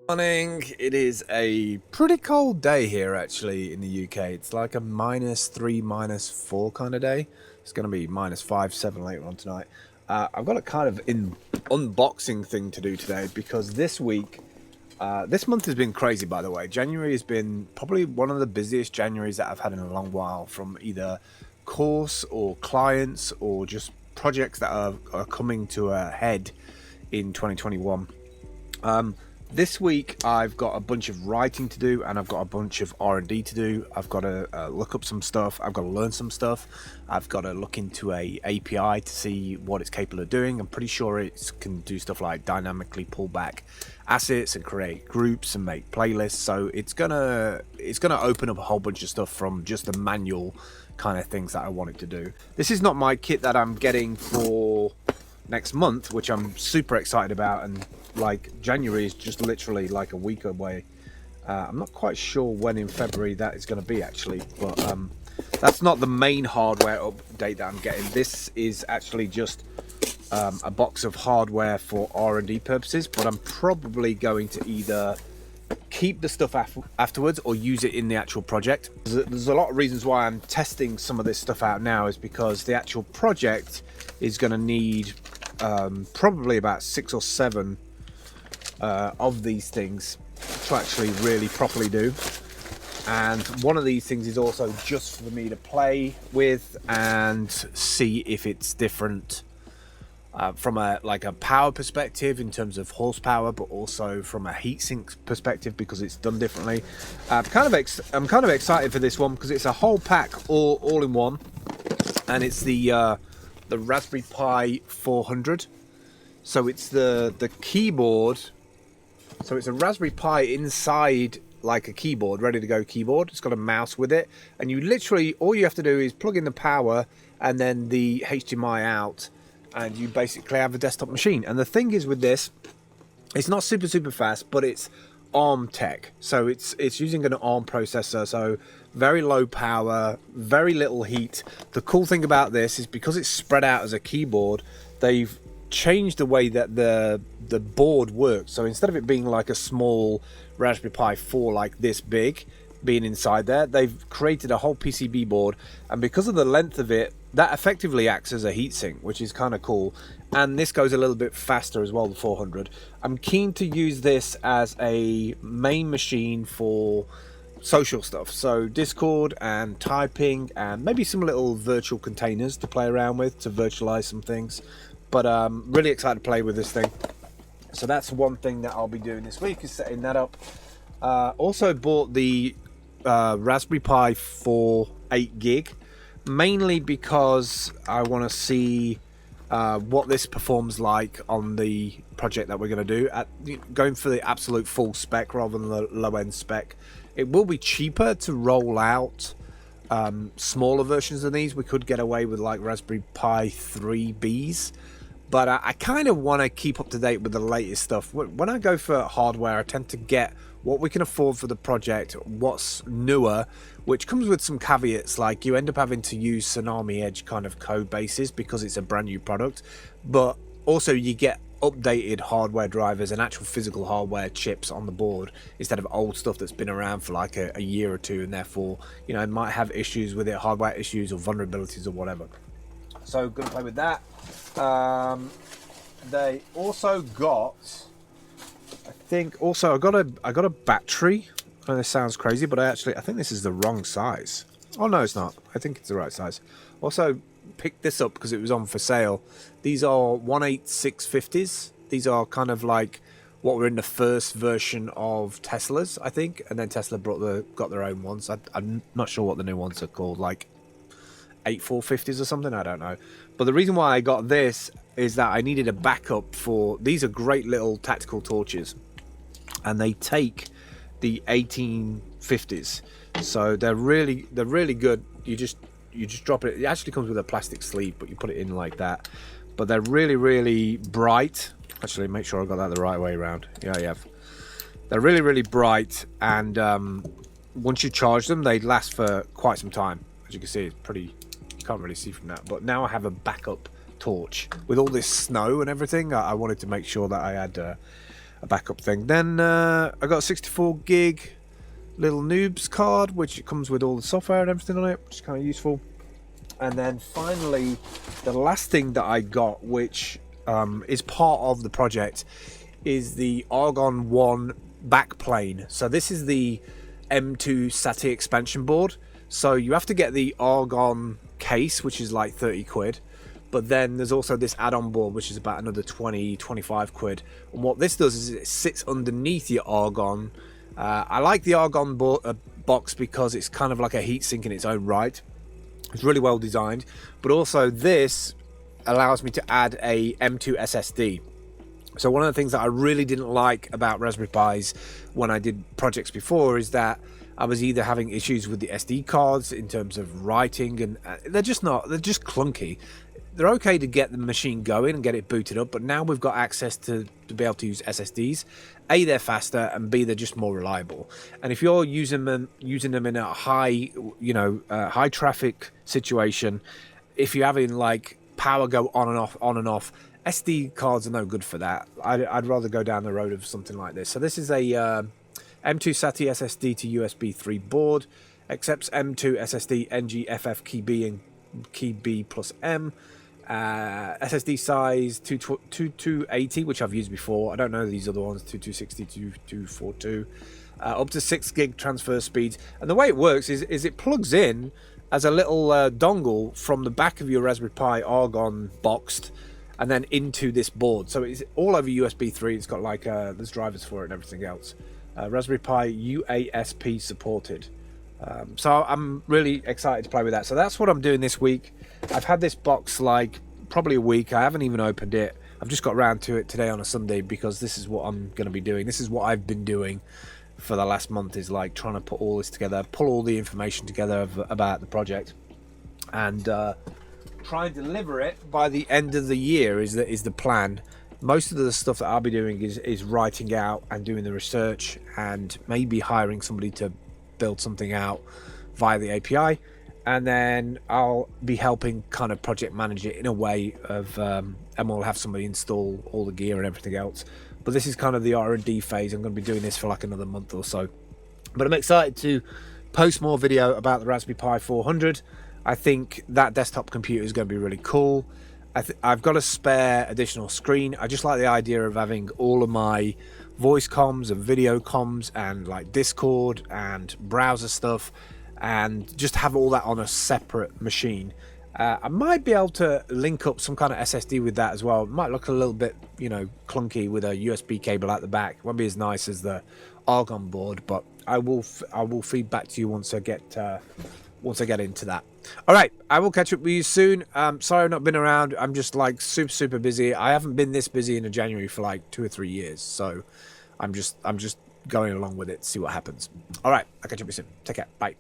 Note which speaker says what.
Speaker 1: Morning. It is a pretty cold day here actually in the UK. It's like a -3, -4 kind of day. It's going to be -5, 7 later on tonight. I've got a kind of unboxing thing to do today because this week, this month has been crazy, by the way. January has been probably one of the busiest Januaries that I've had in a long while, from either course or clients or just projects that are coming to a head in 2021. This week I've got a bunch of writing to do, and I've got a bunch of R&D to do. I've got to look up some stuff. I've got to learn some stuff. I've got to look into a API to see what it's capable of doing. I'm pretty sure it can do stuff like dynamically pull back assets and create groups and make playlists. So it's gonna open up a whole bunch of stuff from just the manual kind of things that I want it to do. This is not my kit that I'm getting for next month, which I'm super excited about, and like January is just literally like a week away. I'm not quite sure when in February that is going to be actually, but that's not the main hardware update that I'm getting. This is actually just a box of hardware for R&D purposes, but I'm probably going to either keep the stuff afterwards or use it in the actual project. There's a lot of reasons why I'm testing some of this stuff out now, is because the actual project is going to need probably about 6 or 7 of these things to actually really properly do. And one of these things is also just for me to play with and see if it's different from a power perspective in terms of horsepower, but also from a heatsink perspective because it's done differently. I'm kind of excited for this one because it's a whole pack all in one, and it's the Raspberry Pi 400. So it's the keyboard. So it's a Raspberry Pi inside like a keyboard, ready to go keyboard. It's got a mouse with it, and you literally, all you have to do is plug in the power and then the HDMI out, and you basically have a desktop machine. And the thing is with this, it's not super fast, but it's ARM tech. So it's using an ARM processor, so very low power, very little heat. The cool thing about this is because it's spread out as a keyboard, they've changed the way that the board works. So instead of it being like a small Raspberry Pi 4 like this big being inside there, they've created a whole PCB board, and because of the length of it, that effectively acts as a heatsink, which is kind of cool. And this goes a little bit faster as well, the 400. I'm keen to use this as a main machine for social stuff, so Discord and typing, and maybe some little virtual containers to play around with to virtualize some things. But I'm really excited to play with this thing. So that's one thing that I'll be doing this week, is setting that up. Also bought the Raspberry Pi 4 8 gig, mainly because I want to see what this performs like on the project that we're going to do, going for the absolute full spec rather than the low end spec. It will be cheaper to roll out smaller versions of these. We could get away with like Raspberry Pi 3Bs, but I kind of want to keep up to date with the latest stuff. When I go for hardware, I tend to get what we can afford for the project, what's newer, which comes with some caveats, like you end up having to use Tsunami Edge kind of code bases because it's a brand new product, but also you get updated hardware drivers and actual physical hardware chips on the board instead of old stuff that's been around for like a year or two, and therefore, you know, it might have issues with it, hardware issues or vulnerabilities or whatever. So gonna play with that. They also got, I got a battery. I know this sounds crazy, but I think this is the wrong size. Oh no, it's not. I think it's the right size. Also picked this up because it was on for sale. These are 18650s. These are kind of like what were in the first version of Teslas, I think, and then Tesla got their own ones. I'm not sure what the new ones are called, like 8450s or something, I don't know. But the reason why I got this is that I needed a backup for, these are great little tactical torches, and they take the 1850s, so they're really good. You just drop it. It actually comes with a plastic sleeve, but you put it in like that. But they're really bright. Actually, make sure I got that the right way around. Yeah, you have. They're really bright, and once you charge them, they last for quite some time. As you can see, it's pretty, you can't really see from that, but now I have a backup torch with all this snow and everything. I wanted to make sure that I had a backup thing. Then I got a 64 gig little noobs card, which it comes with all the software and everything on it, which is kind of useful. And then finally, the last thing that I got, which is part of the project, is the Argon 1 backplane. So this is the M2 SATI expansion board. So you have to get the Argon case, which is like 30 quid. But then there's also this add-on board, which is about another 20-25 quid. And what this does is it sits underneath your Argon. I like the Argon box because it's kind of like a heatsink in its own right. It's really well designed. But also this allows me to add a M2 SSD. So one of the things that I really didn't like about Raspberry Pis when I did projects before is that I was either having issues with the SD cards in terms of writing, and they're just clunky. They're okay to get the machine going and get it booted up, but now we've got access to be able to use SSDs. A, they're faster, and B, they're just more reliable. And if you're using them in a high, high traffic situation, if you're having like power go on and off, SD cards are no good for that. I'd rather go down the road of something like this. So this is a M2 SATI SSD to USB 3 board, accepts M2 SSD NG-FF key B and key B plus M. SSD size 2280, which I've used before. I don't know these other ones, 2260, 2242. Up to 6 gig transfer speeds. And the way it works is it plugs in as a little dongle from the back of your Raspberry Pi Argon boxed and then into this board. So it's all over USB 3. It's got like there's drivers for it and everything else. Raspberry Pi UASP supported. So I'm really excited to play with that. So that's what I'm doing this week. I've had this box like probably a week. I haven't even opened it. I've just got around to it today on a Sunday because this is what I'm going to be doing. This is what I've been doing for the last month, is like trying to put all this together, pull all the information together about the project, and try and deliver it by the end of the year is the plan. Most of the stuff that I'll be doing is writing out and doing the research and maybe hiring somebody to build something out via the API, and then I'll be helping kind of project manage it in a way of and we'll have somebody install all the gear and everything else. But this is kind of the R&D phase. I'm going to be doing this for like another month or so, but I'm excited to post more video about the Raspberry Pi 400. I think that desktop computer is going to be really cool. I've got a spare additional screen. I just like the idea of having all of my voice comms and video comms and like Discord and browser stuff, and just have all that on a separate machine. I might be able to link up some kind of SSD with that as well. It might look a little bit, clunky with a USB cable at the back. It won't be as nice as the Argon board, but I will feed back to you once I get into that. All right, I will catch up with you soon. Sorry I've not been around. I'm just like super busy. I haven't been this busy in a January for like 2 or 3 years, so I'm just going along with it to see what happens. All right, I'll catch up with you soon. Take care. Bye.